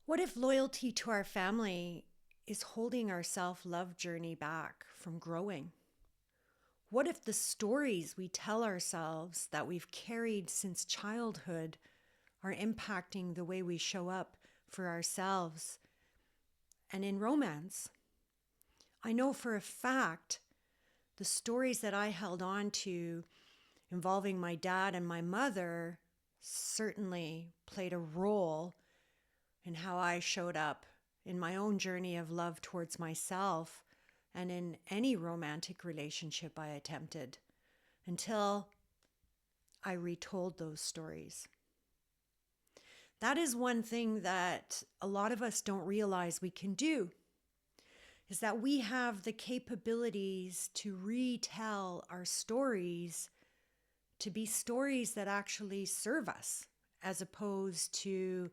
What if loyalty to our family is holding our self love journey back from growing? What if the stories we tell ourselves that we've carried since childhood are impacting the way we show up for ourselves and in romance? I know for a fact the stories that I held on to involving my dad and my mother certainly played a role in how I showed up in my own journey of love towards myself and in any romantic relationship I attempted until I retold those stories. That is one thing that a lot of us don't realize we can do, is that we have the capabilities to retell our stories to be stories that actually serve us as opposed to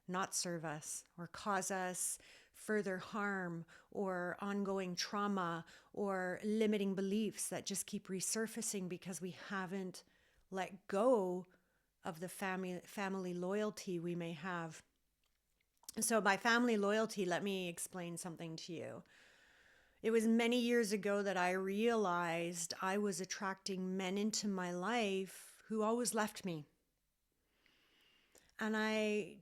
not serve us or cause us further harm or ongoing trauma or limiting beliefs that just keep resurfacing because we haven't let go of the family loyalty we may have. So by family loyalty, let me explain something to you. It was many years ago that I realized I was attracting men into my life who always left me. And I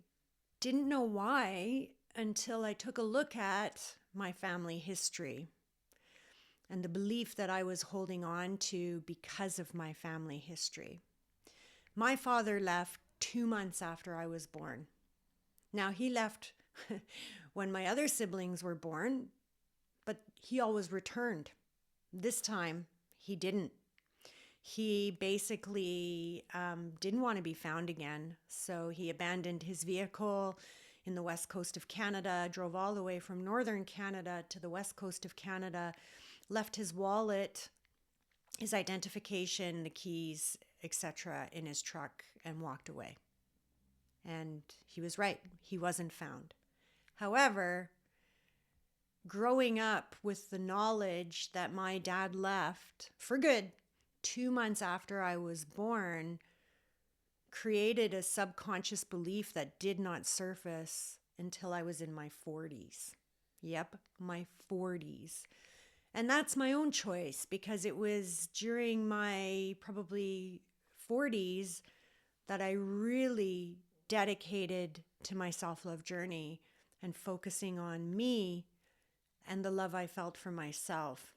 didn't know why until I took a look at my family history and the belief that I was holding on to because of my family history. My father left 2 months after I was born. Now, he left when my other siblings were born, but he always returned. This time, he didn't. He basically didn't want to be found again. So he abandoned his vehicle in the west coast of Canada, drove all the way from northern Canada to the west coast of Canada, left his wallet, his identification, the keys, etc. in his truck and walked away. And he was right. He wasn't found. However, growing up with the knowledge that my dad left for good 2 months after I was born created a subconscious belief that did not surface until I was in my 40s. Yep, my 40s. And that's my own choice because it was during my probably 40s that I really dedicated to my self-love journey and focusing on me and the love I felt for myself.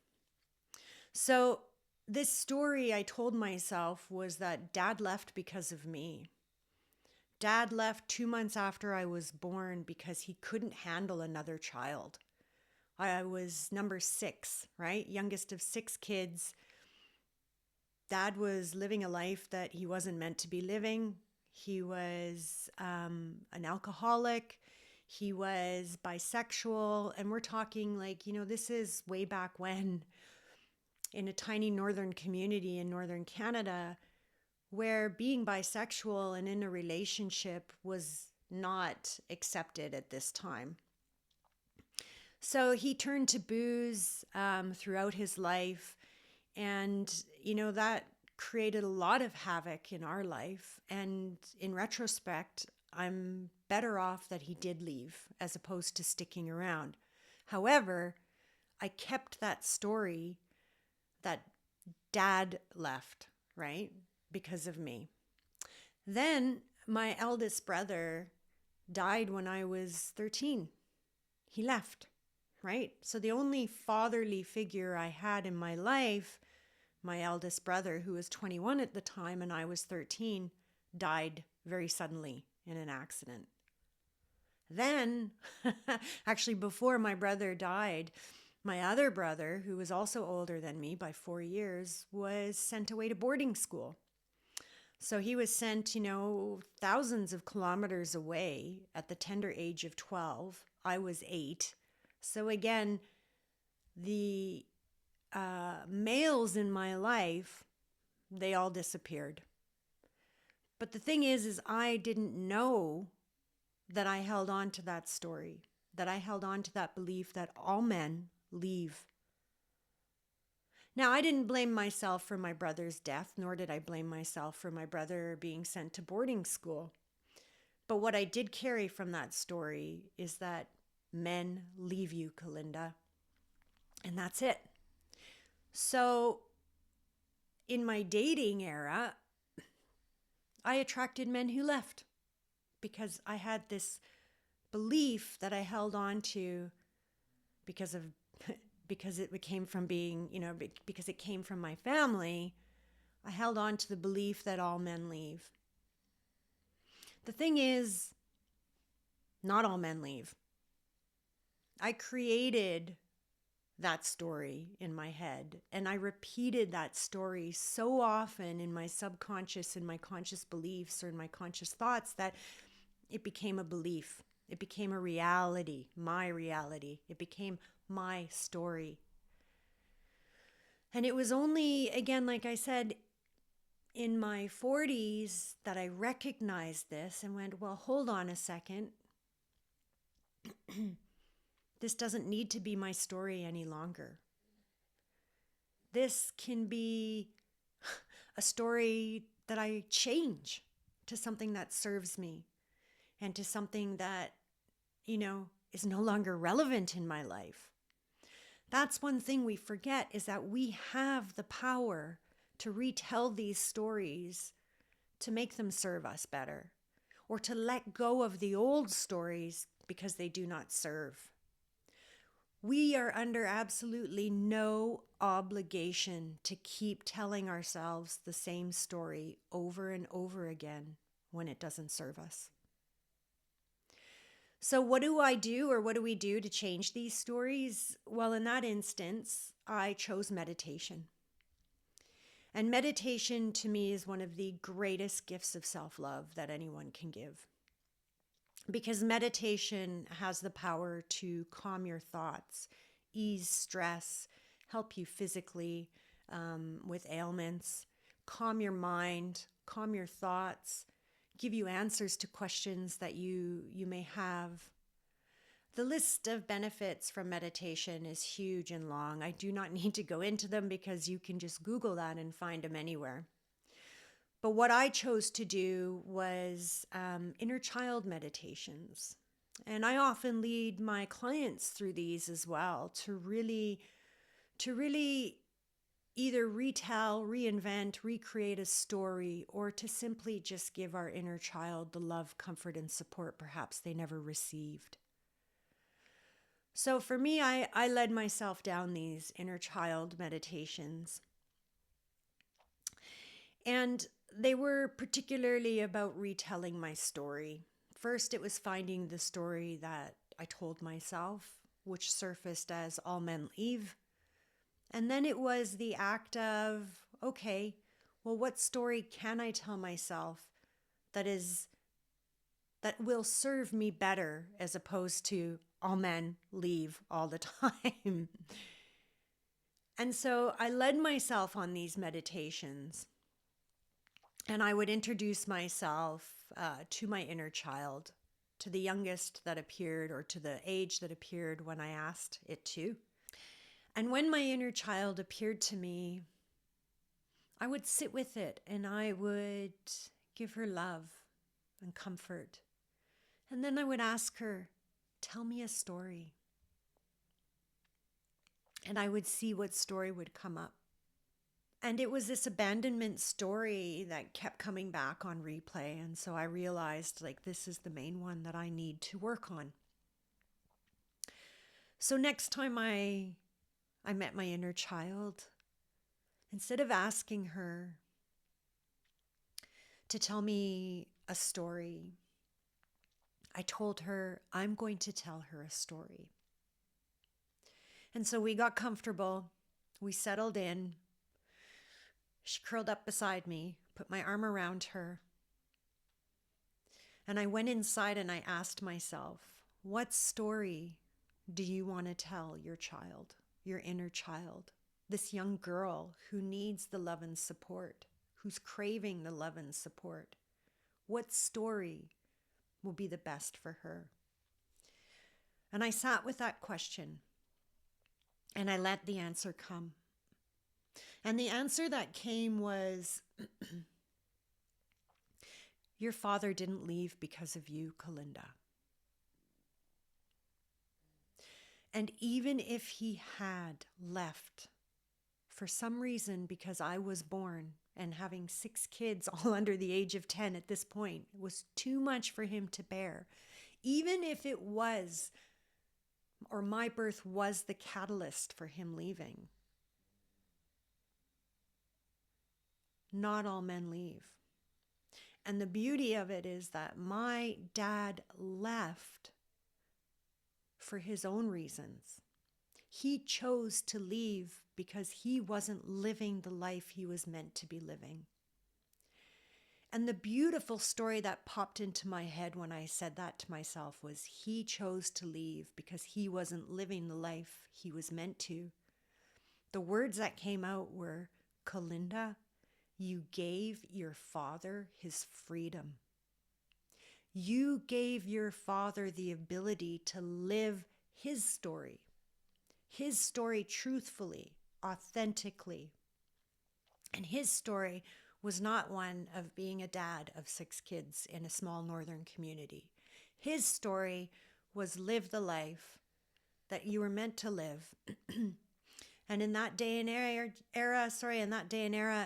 So this story I told myself was that dad left because of me. Dad left 2 months after I was born because he couldn't handle another child. I was number 6, right? Youngest of 6 kids. Dad was living a life that he wasn't meant to be living. He was an alcoholic. He was bisexual. And we're talking like, this is way back when, in a tiny northern community in northern Canada, where being bisexual and in a relationship was not accepted at this time. So he turned to booze throughout his life. And, that created a lot of havoc in our life. And in retrospect, I'm better off that he did leave as opposed to sticking around. However, I kept that story that dad left, right? Because of me. Then my eldest brother died when I was 13. He left, right? So the only fatherly figure I had in my life, my eldest brother, who was 21 at the time and I was 13, died very suddenly in an accident. Then, actually before my brother died, my other brother, who was also older than me by 4 years, was sent away to boarding school. So he was sent, thousands of kilometers away at the tender age of 12. I was 8. So again, the males in my life, they all disappeared. But the thing is I didn't know that I held on to that story, that I held on to that belief that all men leave. Now, I didn't blame myself for my brother's death, nor did I blame myself for my brother being sent to boarding school. But what I did carry from that story is that men leave you, Kalinda. And that's it. So in my dating era, I attracted men who left because I had this belief that I held on to because of because it came from being, because it came from my family. I held on to the belief that all men leave. The thing is, not all men leave. I created that story in my head, and I repeated that story so often in my subconscious, in my conscious beliefs, or in my conscious thoughts that it became a belief. It became a reality, my reality. It became my story. And it was only, again, like I said, in my 40s that I recognized this and went, well, hold on a second. This doesn't need to be my story any longer. This can be a story that I change to something that serves me and to something that, is no longer relevant in my life. That's one thing we forget, is that we have the power to retell these stories to make them serve us better, or to let go of the old stories because they do not serve. We are under absolutely no obligation to keep telling ourselves the same story over and over again when it doesn't serve us. So what do I do, or what do we do to change these stories? Well, in that instance, I chose meditation. And meditation to me is one of the greatest gifts of self-love that anyone can give. Because meditation has the power to calm your thoughts, ease stress, help you physically with ailments, calm your mind, calm your thoughts, give you answers to questions that you may have. The list of benefits from meditation is huge and long. I do not need to go into them because you can just Google that and find them anywhere. But what I chose to do was inner child meditations. And I often lead my clients through these as well to really either retell, reinvent, recreate a story, or to simply just give our inner child the love, comfort, and support perhaps they never received. So for me, I led myself down these inner child meditations. And they were particularly about retelling my story. First, it was finding the story that I told myself, which surfaced as all men leave. And then it was the act of, okay, well, what story can I tell myself that will serve me better, as opposed to all men leave all the time? And so I led myself on these meditations. And I would introduce myself to my inner child, to the youngest that appeared, or to the age that appeared when I asked it to. And when my inner child appeared to me, I would sit with it and I would give her love and comfort. And then I would ask her, tell me a story. And I would see what story would come up. And it was this abandonment story that kept coming back on replay. And so I realized, this is the main one that I need to work on. So next time I met my inner child, instead of asking her to tell me a story, I told her I'm going to tell her a story. And so we got comfortable. We settled in. She curled up beside me, put my arm around her. And I went inside and I asked myself, what story do you want to tell your child, your inner child, this young girl who needs the love and support, who's craving the love and support? What story will be the best for her? And I sat with that question and I let the answer come. And the answer that came was, Your father didn't leave because of you, Kalinda. And even if he had left for some reason, because I was born and having 6 kids all under the age of 10 at this point was too much for him to bear, even if it was, or my birth was the catalyst for him leaving, not all men leave. And the beauty of it is that my dad left for his own reasons. He chose to leave because he wasn't living the life he was meant to be living. And the beautiful story that popped into my head when I said that to myself was he chose to leave because he wasn't living the life he was meant to. The words that came out were, Kalinda, you gave your father his freedom. You gave your father the ability to live his story truthfully, authentically. And his story was not one of being a dad of 6 kids in a small northern community. His story was live the life that you were meant to live. And in that day and era,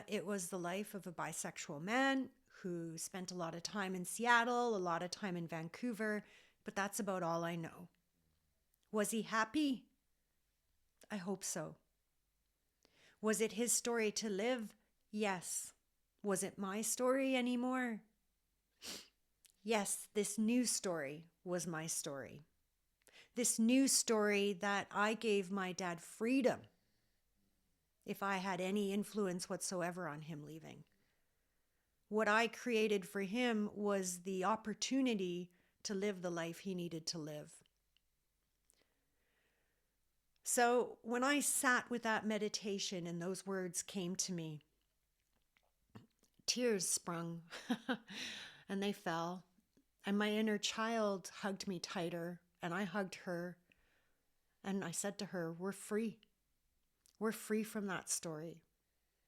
it was the life of a bisexual man who spent a lot of time in Seattle, a lot of time in Vancouver, but that's about all I know. Was he happy? I hope so. Was it his story to live? Yes. Was it my story anymore? Yes, this new story was my story. This new story that I gave my dad freedom if I had any influence whatsoever on him leaving. What I created for him was the opportunity to live the life he needed to live. So when I sat with that meditation and those words came to me, tears sprung and they fell. And my inner child hugged me tighter and I hugged her. And I said to her, we're free. We're free from that story.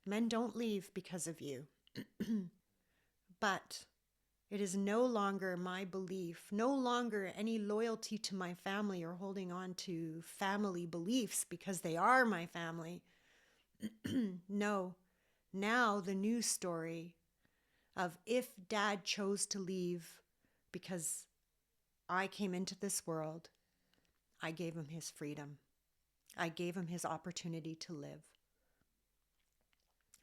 Men don't leave because of you. But it is no longer my belief, no longer any loyalty to my family or holding on to family beliefs because they are my family. No, now the new story of if dad chose to leave because I came into this world, I gave him his freedom. I gave him his opportunity to live.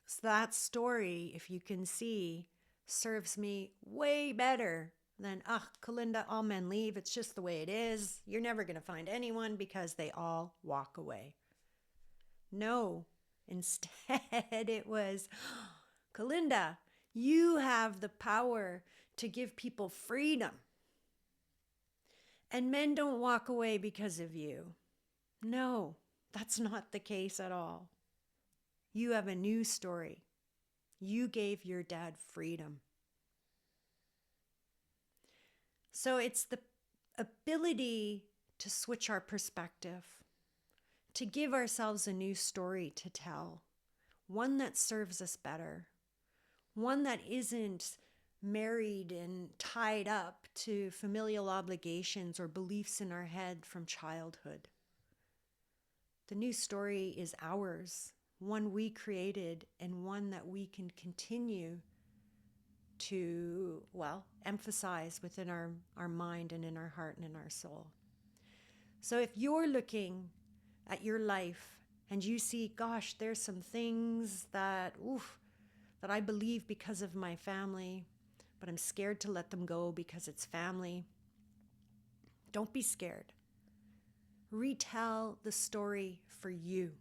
So that story, if you can see, serves me way better than, Kalinda, all men leave. It's just the way it is. You're never going to find anyone because they all walk away. No, instead it was, Kalinda, you have the power to give people freedom. And men don't walk away because of you. No, that's not the case at all. You have a new story. You gave your dad freedom. So it's the ability to switch our perspective, to give ourselves a new story to tell, one that serves us better, one that isn't married and tied up to familial obligations or beliefs in our head from childhood. The new story is ours, one we created and one that we can continue to, emphasize within our mind and in our heart and in our soul. So if you're looking at your life and you see, gosh, there's some things that I believe because of my family, but I'm scared to let them go because it's family. Don't be scared. Retell the story for you.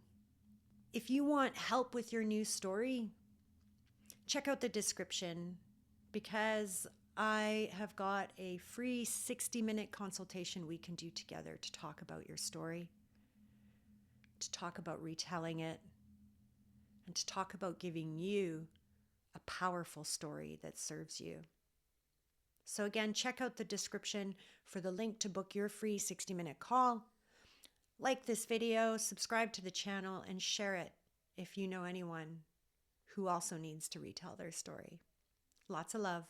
If you want help with your new story, check out the description because I have got a free 60-minute consultation we can do together to talk about your story, to talk about retelling it, and to talk about giving you a powerful story that serves you. So again, check out the description for the link to book your free 60-minute call. Like this video, subscribe to the channel, and share it if you know anyone who also needs to retell their story. Lots of love.